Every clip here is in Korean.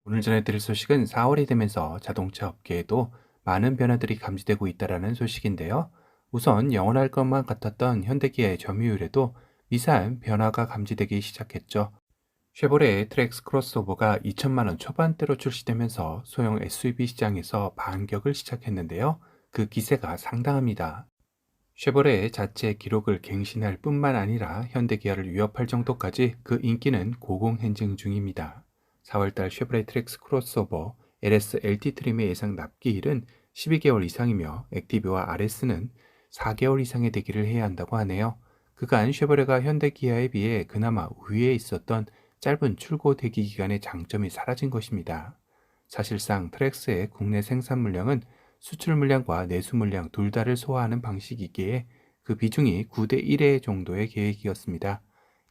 오늘 전해드릴 소식은 4월이 되면서 자동차 업계에도 많은 변화들이 감지되고 있다는 소식인데요. 우선 영원할 것만 같았던 현대기아의 점유율에도 미세한 변화가 감지되기 시작했죠. 쉐보레의 트랙스 크로스오버가 2천만 원 초반대로 출시되면서 소형 SUV 시장에서 반격을 시작했는데요. 그 기세가 상당합니다. 쉐보레의 자체 기록을 갱신할 뿐만 아니라 현대기아를 위협할 정도까지 그 인기는 고공행진 중입니다. 4월달 쉐보레 트랙스 크로스오버 LS LT 트림의 예상 납기일은 12개월 이상이며 액티브와 RS는 4개월 이상의 대기를 해야 한다고 하네요. 그간 쉐보레가 현대기아에 비해 그나마 우위에 있었던 짧은 출고 대기 기간의 장점이 사라진 것입니다. 사실상 트랙스의 국내 생산 물량은 수출 물량과 내수 물량 둘 다를 소화하는 방식이기에 그 비중이 9대 1의 정도의 계획이었습니다.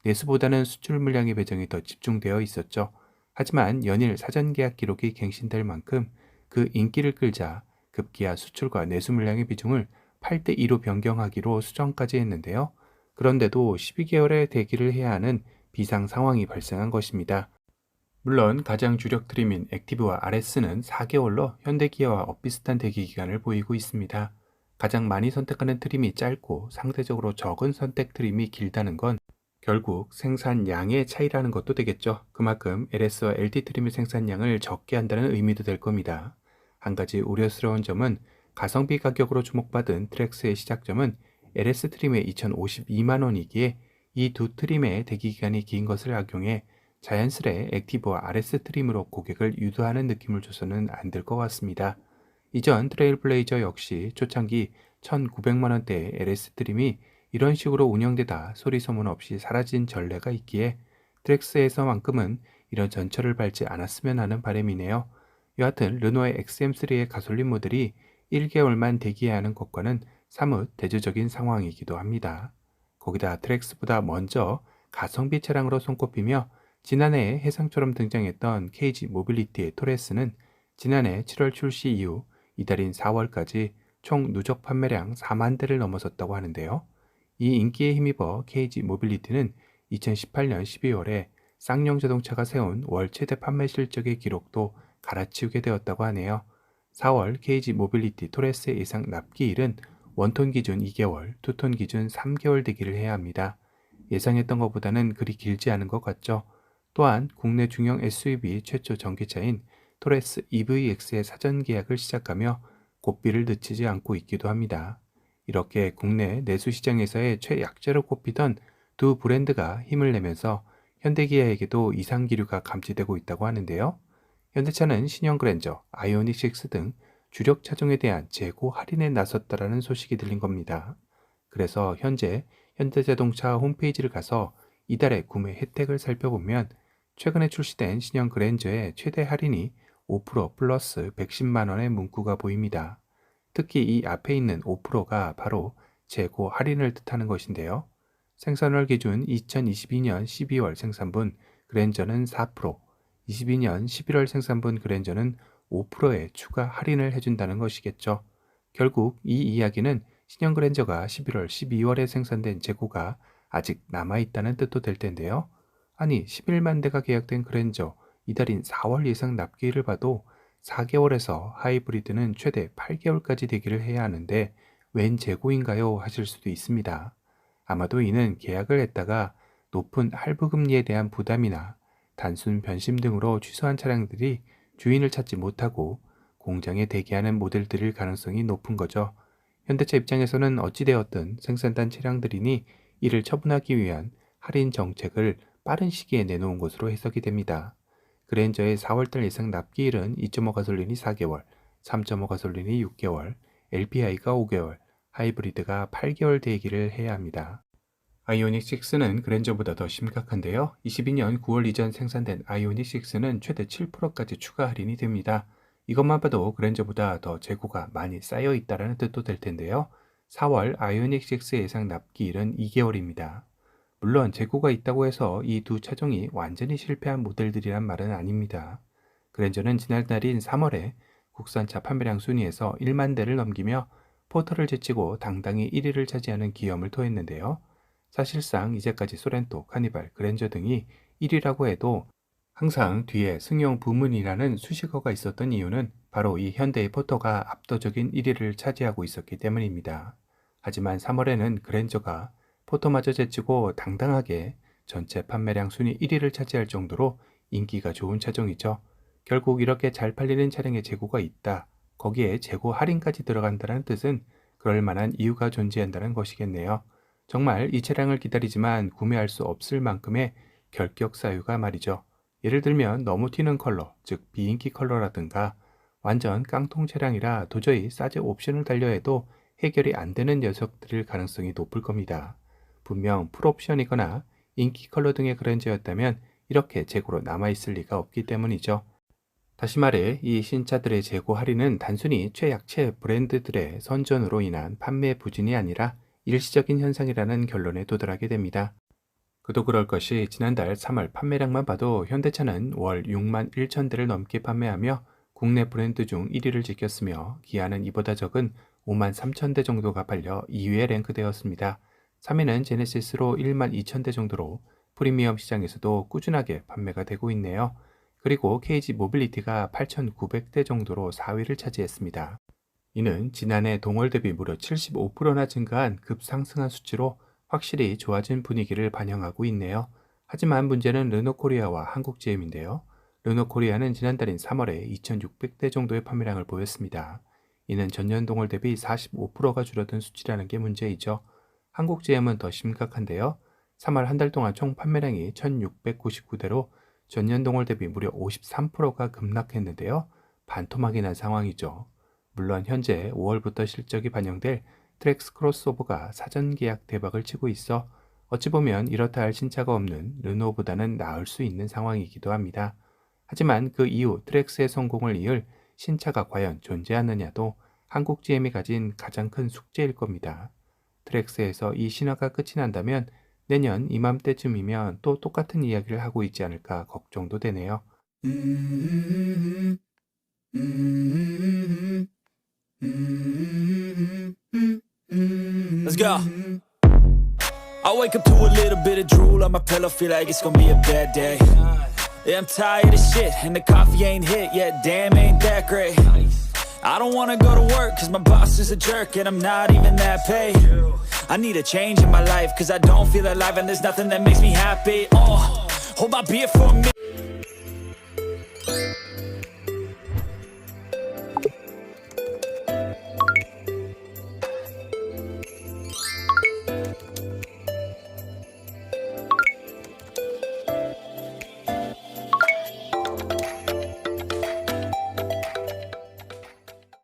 내수보다는 수출 물량의 배정이 더 집중되어 있었죠. 하지만 연일 사전 계약 기록이 갱신될 만큼 그 인기를 끌자 급기야 수출과 내수 물량의 비중을 8대 2로 변경하기로 수정까지 했는데요. 그런데도 12개월의 대기를 해야 하는 비상 상황이 발생한 것입니다. 물론 가장 주력 트림인 액티브와 RS는 4개월로 현대기아와 엇비슷한 대기 기간을 보이고 있습니다. 가장 많이 선택하는 트림이 짧고 상대적으로 적은 선택 트림이 길다는 건 결국 생산량의 차이라는 것도 되겠죠. 그만큼 LS와 LT 트림의 생산량을 적게 한다는 의미도 될 겁니다. 한 가지 우려스러운 점은 가성비 가격으로 주목받은 트랙스의 시작점은 LS 트림의 2,052만 원이기에 이 두 트림의 대기 기간이 긴 것을 악용해 자연스레 액티브와 RS 트림으로 고객을 유도하는 느낌을 줘서는 안 될 것 같습니다. 이전 트레일블레이저 역시 초창기 1,900만 원대의 LS 트림이 이런 식으로 운영되다 소리 소문 없이 사라진 전례가 있기에 트랙스에서만큼은 이런 전철을 밟지 않았으면 하는 바람이네요. 여하튼 르노의 XM3의 가솔린 모델이 1개월만 대기해야 하는 것과는 사뭇 대조적인 상황이기도 합니다. 거기다 트랙스보다 먼저 가성비 차량으로 손꼽히며 지난해 해상처럼 등장했던 KG 모빌리티의 토레스는 지난해 7월 출시 이후 이달인 4월까지 총 누적 판매량 4만 대를 넘어섰다고 하는데요. 이 인기에 힘입어 KG 모빌리티는 2018년 12월에 쌍용 자동차가 세운 월 최대 판매 실적의 기록도 갈아치우게 되었다고 하네요. 4월 KG 모빌리티 토레스의 예상 납기일은 원톤 기준 2개월, 투톤 기준 3개월 대기를 해야 합니다. 예상했던 것보다는 그리 길지 않은 것 같죠. 또한 국내 중형 SUV 최초 전기차인 토레스 EVX의 사전 계약을 시작하며 고삐를 늦추지 않고 있기도 합니다. 이렇게 국내 내수 시장에서의 최약자로 꼽히던 두 브랜드가 힘을 내면서 현대기아에게도 이상 기류가 감지되고 있다고 하는데요. 현대차는 신형 그랜저, 아이오닉 6 등 주력 차종에 대한 재고 할인에 나섰다라는 소식이 들린 겁니다. 그래서 현재 현대자동차 홈페이지를 가서 이달의 구매 혜택을 살펴보면 최근에 출시된 신형 그랜저의 최대 할인이 5% 플러스 110만 원의 문구가 보입니다. 특히 이 앞에 있는 5%가 바로 재고 할인을 뜻하는 것인데요. 생산월 기준 2022년 12월 생산분 그랜저는 4%, 22년 11월 생산분 그랜저는 5%의 추가 할인을 해준다는 것이겠죠. 결국 이 이야기는 신형 그랜저가 11월, 12월에 생산된 재고가 아직 남아있다는 뜻도 될 텐데요. 아니, 11만 대가 계약된 그랜저, 이달인 4월 예상 납기일을 봐도 4개월에서 하이브리드는 최대 8개월까지 대기를 해야 하는데 웬 재고인가요? 하실 수도 있습니다. 아마도 이는 계약을 했다가 높은 할부 금리에 대한 부담이나 단순 변심 등으로 취소한 차량들이 주인을 찾지 못하고 공장에 대기하는 모델들일 가능성이 높은 거죠. 현대차 입장에서는 어찌되었든 생산단 차량들이니 이를 처분하기 위한 할인 정책을 빠른 시기에 내놓은 것으로 해석이 됩니다. 그랜저의 4월달 예상 납기일은 2.5 가솔린이 4개월, 3.5 가솔린이 6개월, LPI가 5개월, 하이브리드가 8개월 대기를 해야 합니다. 아이오닉 6는 그랜저보다 더 심각한데요. 22년 9월 이전 생산된 아이오닉 6는 최대 7%까지 추가 할인이 됩니다. 이것만 봐도 그랜저보다 더 재고가 많이 쌓여 있다는 뜻도 될 텐데요. 4월 아이오닉 6 예상 납기일은 2개월입니다. 물론 재고가 있다고 해서 이 두 차종이 완전히 실패한 모델들이란 말은 아닙니다. 그랜저는 지난달인 3월에 국산차 판매량 순위에서 1만 대를 넘기며 포털을 제치고 당당히 1위를 차지하는 기염을 토했는데요. 사실상 이제까지 소렌토, 카니발, 그랜저 등이 1위라고 해도 항상 뒤에 승용 부문이라는 수식어가 있었던 이유는 바로 이 현대의 포터가 압도적인 1위를 차지하고 있었기 때문입니다. 하지만 3월에는 그랜저가 포터마저 제치고 당당하게 전체 판매량 순위 1위를 차지할 정도로 인기가 좋은 차종이죠. 결국 이렇게 잘 팔리는 차량의 재고가 있다. 거기에 재고 할인까지 들어간다는 뜻은 그럴 만한 이유가 존재한다는 것이겠네요. 정말 이 차량을 기다리지만 구매할 수 없을 만큼의 결격 사유가 말이죠. 예를 들면 너무 튀는 컬러, 즉 비인기 컬러라든가 완전 깡통 차량이라 도저히 싸제 옵션을 달려 해도 해결이 안 되는 녀석들일 가능성이 높을 겁니다. 분명 풀옵션이거나 인기 컬러 등의 그랜저였다면 이렇게 재고로 남아있을 리가 없기 때문이죠. 다시 말해 이 신차들의 재고 할인은 단순히 최약체 브랜드들의 선전으로 인한 판매 부진이 아니라 일시적인 현상이라는 결론에 도달하게 됩니다. 그도 그럴 것이 지난달 3월 판매량만 봐도 현대차는 월 6만 1천 대를 넘게 판매하며 국내 브랜드 중 1위를 지켰으며 기아는 이보다 적은 5만 3천 대 정도가 팔려 2위에 랭크되었습니다. 3위는 제네시스로 1만 2천 대 정도로 프리미엄 시장에서도 꾸준하게 판매가 되고 있네요. 그리고 KG 모빌리티가 8,900대 정도로 4위를 차지했습니다. 이는 지난해 동월 대비 무려 75%나 증가한 급상승한 수치로 확실히 좋아진 분위기를 반영하고 있네요. 하지만 문제는 르노코리아와 한국GM인데요. 르노코리아는 지난달인 3월에 2,600대 정도의 판매량을 보였습니다. 이는 전년 동월 대비 45%가 줄어든 수치라는 게 문제이죠. 한국GM은 더 심각한데요. 3월 한 달 동안 총 판매량이 1,699대로 전년 동월 대비 무려 53%가 급락했는데요. 반토막이 난 상황이죠. 물론 현재 5월부터 실적이 반영될 트랙스 크로스오버가 사전 계약 대박을 치고 있어 어찌 보면 이렇다 할 신차가 없는 르노보다는 나을 수 있는 상황이기도 합니다. 하지만 그 이후 트랙스의 성공을 이을 신차가 과연 존재하느냐도 한국 GM이 가진 가장 큰 숙제일 겁니다. 트랙스에서 이 신화가 끝이 난다면 내년 이맘때쯤이면 또 똑같은 이야기를 하고 있지 않을까 걱정도 되네요. Let's go. I wake up to a little bit of drool on my pillow, feel like it's gonna be a bad day. Yeah, I'm tired of shit, and the coffee ain't hit yet, damn, ain't that great. I don't wanna go to work, cause my boss is a jerk, and I'm not even that paid. I need a change in my life, cause I don't feel alive, and there's nothing that makes me happy. Hold my beer for a minute.